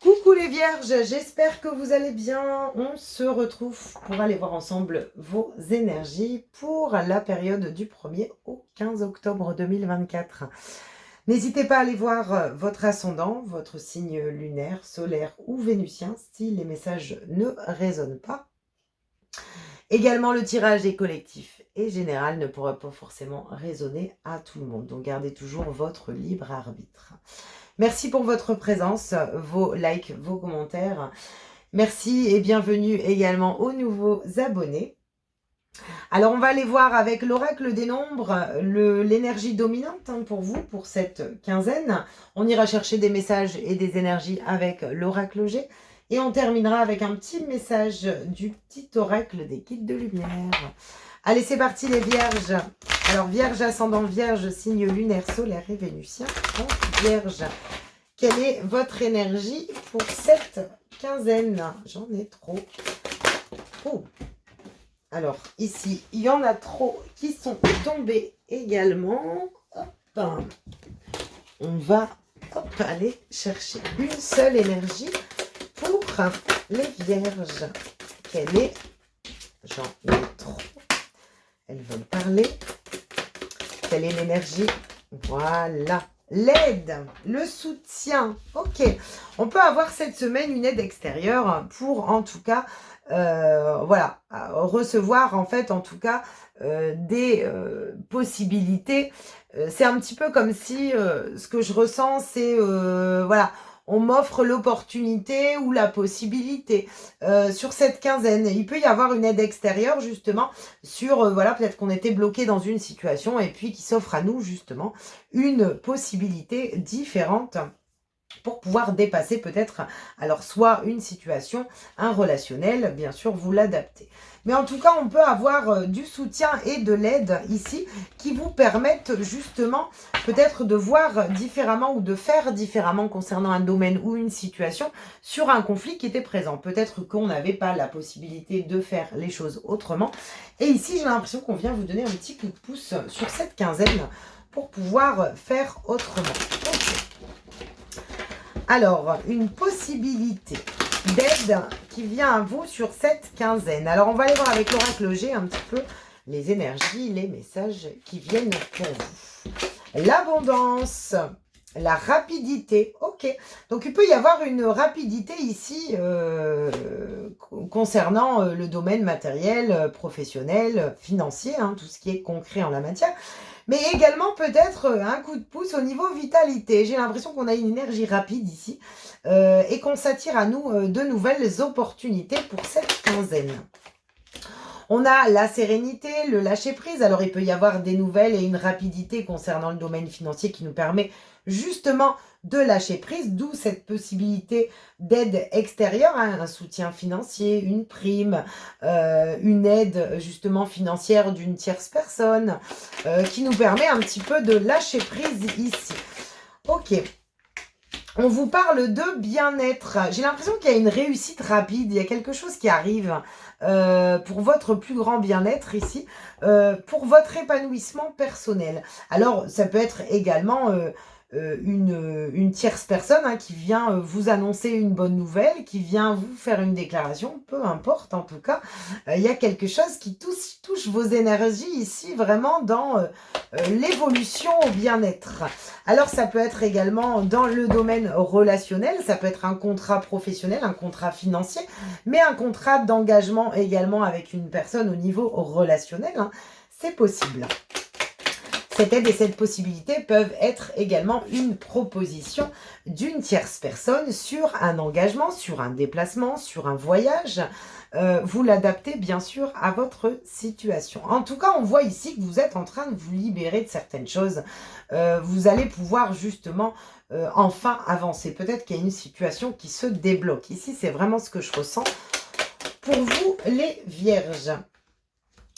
Coucou les vierges, j'espère que vous allez bien. On se retrouve pour aller voir ensemble vos énergies pour la période du 1er au 15 octobre 2024. N'hésitez pas à aller voir votre ascendant, votre signe lunaire, solaire ou vénusien si les messages ne résonnent pas. Également, le tirage est collectif et général, ne pourra pas forcément résonner à tout le monde. Donc gardez toujours votre libre arbitre. Merci pour votre présence, vos likes, vos commentaires. Merci et bienvenue également aux nouveaux abonnés. Alors, on va aller voir avec l'oracle des nombres l'énergie dominante pour vous, pour cette quinzaine. On ira chercher des messages et des énergies avec l'oracle G. Et on terminera avec un petit message du petit oracle des guides de lumière. Allez, c'est parti les vierges. Alors, vierge, ascendant vierge, signe lunaire, solaire et vénusien. Donc, vierge, quelle est votre énergie pour cette quinzaine? J'en ai trop. Oh. Alors, ici, il y en a trop qui sont tombés également. Hop. On va aller chercher une seule énergie pour les vierges. Quelle est? J'en ai trop. Elles veulent parler. Quelle est l'énergie? Voilà. L'aide, le soutien. Ok. On peut avoir cette semaine une aide extérieure pour, en tout cas, voilà, recevoir, en fait, en tout cas, des possibilités. C'est un petit peu comme si, ce que je ressens, c'est, voilà, on m'offre l'opportunité ou la possibilité sur cette quinzaine. Il peut y avoir une aide extérieure, justement, sur, voilà, peut-être qu'on était bloqué dans une situation et puis qui s'offre à nous, justement, une possibilité différente pour pouvoir dépasser peut-être, alors soit une situation, un relationnel, bien sûr, vous l'adaptez. Mais en tout cas, on peut avoir du soutien et de l'aide ici qui vous permettent justement peut-être de voir différemment ou de faire différemment concernant un domaine ou une situation sur un conflit qui était présent. Peut-être qu'on n'avait pas la possibilité de faire les choses autrement. Et ici, j'ai l'impression qu'on vient vous donner un petit coup de pouce sur cette quinzaine pour pouvoir faire autrement. Okay. Alors, une possibilité d'aide qui vient à vous sur cette quinzaine. Alors, on va aller voir avec l'oracle G un petit peu les énergies, les messages qui viennent pour vous. L'abondance, la rapidité. Ok, donc il peut y avoir une rapidité ici concernant le domaine matériel, professionnel, financier, hein, tout ce qui est concret en la matière. Mais également peut-être un coup de pouce au niveau vitalité. J'ai l'impression qu'on a une énergie rapide ici et qu'on s'attire à nous de nouvelles opportunités pour cette quinzaine. On a la sérénité, le lâcher-prise. Alors, il peut y avoir des nouvelles et une rapidité concernant le domaine financier qui nous permet justement de lâcher prise, d'où cette possibilité d'aide extérieure, hein, un soutien financier, une prime, une aide justement financière d'une tierce personne qui nous permet un petit peu de lâcher prise ici. Ok. On vous parle de bien-être. J'ai l'impression qu'il y a une réussite rapide, il y a quelque chose qui arrive pour votre plus grand bien-être ici, pour votre épanouissement personnel. Alors, ça peut être également une tierce personne hein, qui vient vous annoncer une bonne nouvelle, qui vient vous faire une déclaration, peu importe en tout cas. Il y a quelque chose qui touche vos énergies ici, vraiment dans l'évolution au bien-être. Alors, ça peut être également dans le domaine relationnel, ça peut être un contrat professionnel, un contrat financier, mais un contrat d'engagement également avec une personne au niveau relationnel, hein, c'est possible. Cette aide et cette possibilité peuvent être également une proposition d'une tierce personne sur un engagement, sur un déplacement, sur un voyage. Vous l'adaptez bien sûr à votre situation. En tout cas, on voit ici que vous êtes en train de vous libérer de certaines choses. Vous allez pouvoir justement enfin avancer. Peut-être qu'il y a une situation qui se débloque. Ici, c'est vraiment ce que je ressens pour vous les vierges.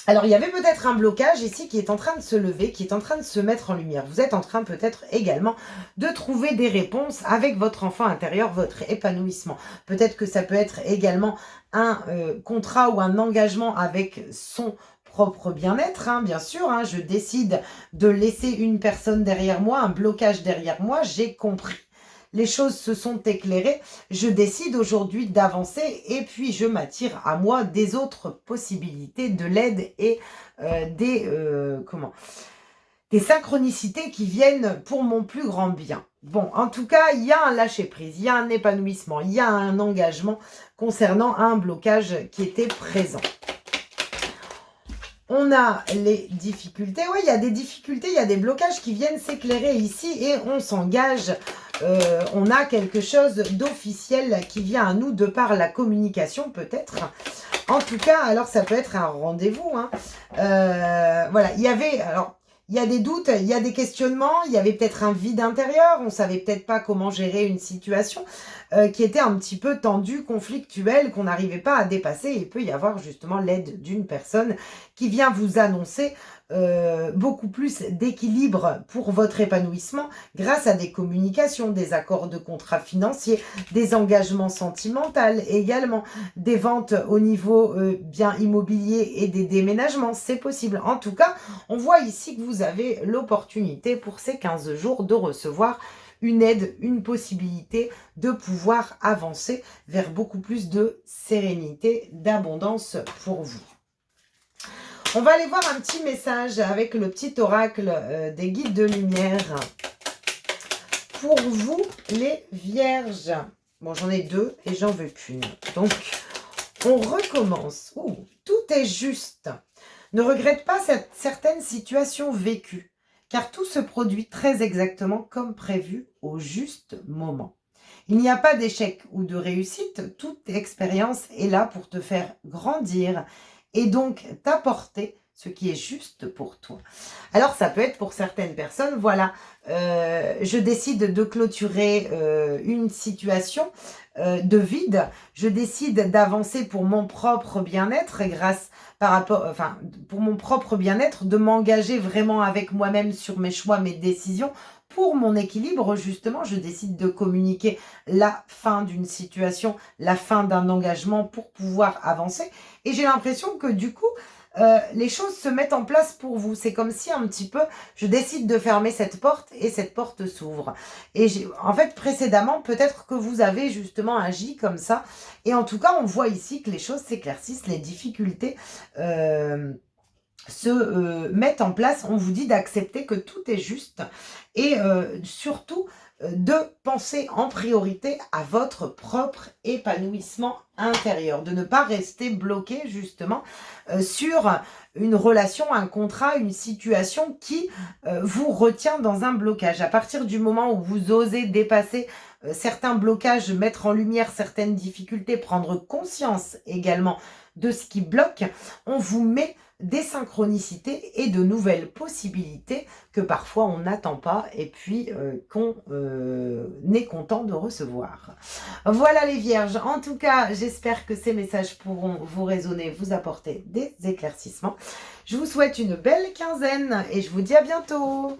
Alors, il y avait peut-être un blocage ici qui est en train de se lever, qui est en train de se mettre en lumière. Vous êtes en train peut-être également de trouver des réponses avec votre enfant intérieur, votre épanouissement. Peut-être que ça peut être également un contrat ou un engagement avec son propre bien-être, hein, bien sûr. Hein, je décide de laisser une personne derrière moi, un blocage derrière moi, j'ai compris les choses se sont éclairées, je décide aujourd'hui d'avancer et puis je m'attire à moi des autres possibilités, de l'aide et des synchronicités qui viennent pour mon plus grand bien. Bon, en tout cas, il y a un lâcher-prise, il y a un épanouissement, il y a un engagement concernant un blocage qui était présent. On a les difficultés. Oui, il y a des difficultés, il y a des blocages qui viennent s'éclairer ici et on s'engage. On a quelque chose d'officiel qui vient à nous de par la communication peut-être. En tout cas, alors ça peut être un rendez-vous. Hein. Voilà, il y a des doutes, il y a des questionnements, il y avait peut-être un vide intérieur, on savait peut-être pas comment gérer une situation qui était un petit peu tendue, conflictuelle, qu'on n'arrivait pas à dépasser. Il peut y avoir justement l'aide d'une personne qui vient vous annoncer beaucoup plus d'équilibre pour votre épanouissement grâce à des communications, des accords de contrat financiers, des engagements sentimentaux également, des ventes au niveau bien immobilier et des déménagements, c'est possible. En tout cas, on voit ici que vous avez l'opportunité pour ces 15 jours de recevoir une aide, une possibilité de pouvoir avancer vers beaucoup plus de sérénité, d'abondance pour vous. On va aller voir un petit message avec le petit oracle des guides de lumière. Pour vous, les vierges. Bon, j'en ai 2 et j'en veux qu'une. Donc, on recommence. Ouh, tout est juste. Ne regrette pas certaines situations vécues, car tout se produit très exactement comme prévu au juste moment. Il n'y a pas d'échec ou de réussite, toute expérience est là pour te faire grandir et donc t'apporter ce qui est juste pour toi. Alors ça peut être pour certaines personnes, voilà, je décide de clôturer une situation de vide, je décide d'avancer pour mon propre bien-être pour mon propre bien-être, de m'engager vraiment avec moi-même sur mes choix, mes décisions. Pour mon équilibre, justement, je décide de communiquer la fin d'une situation, la fin d'un engagement pour pouvoir avancer. Et j'ai l'impression que du coup, les choses se mettent en place pour vous. C'est comme si un petit peu, je décide de fermer cette porte et cette porte s'ouvre. Et en fait, précédemment, peut-être que vous avez justement agi comme ça. Et en tout cas, on voit ici que les choses s'éclaircissent, les difficultés se mettent en place. On vous dit d'accepter que tout est juste et surtout de penser en priorité à votre propre épanouissement intérieur, de ne pas rester bloqué justement sur une relation, un contrat, une situation qui vous retient dans un blocage. À partir du moment où vous osez dépasser certains blocages, mettre en lumière certaines difficultés, prendre conscience également de ce qui bloque, on vous met des synchronicités et de nouvelles possibilités que parfois on n'attend pas et puis qu'on est content de recevoir. Voilà les vierges, en tout cas j'espère que ces messages pourront vous résonner, vous apporter des éclaircissements. Je vous souhaite une belle quinzaine et je vous dis à bientôt.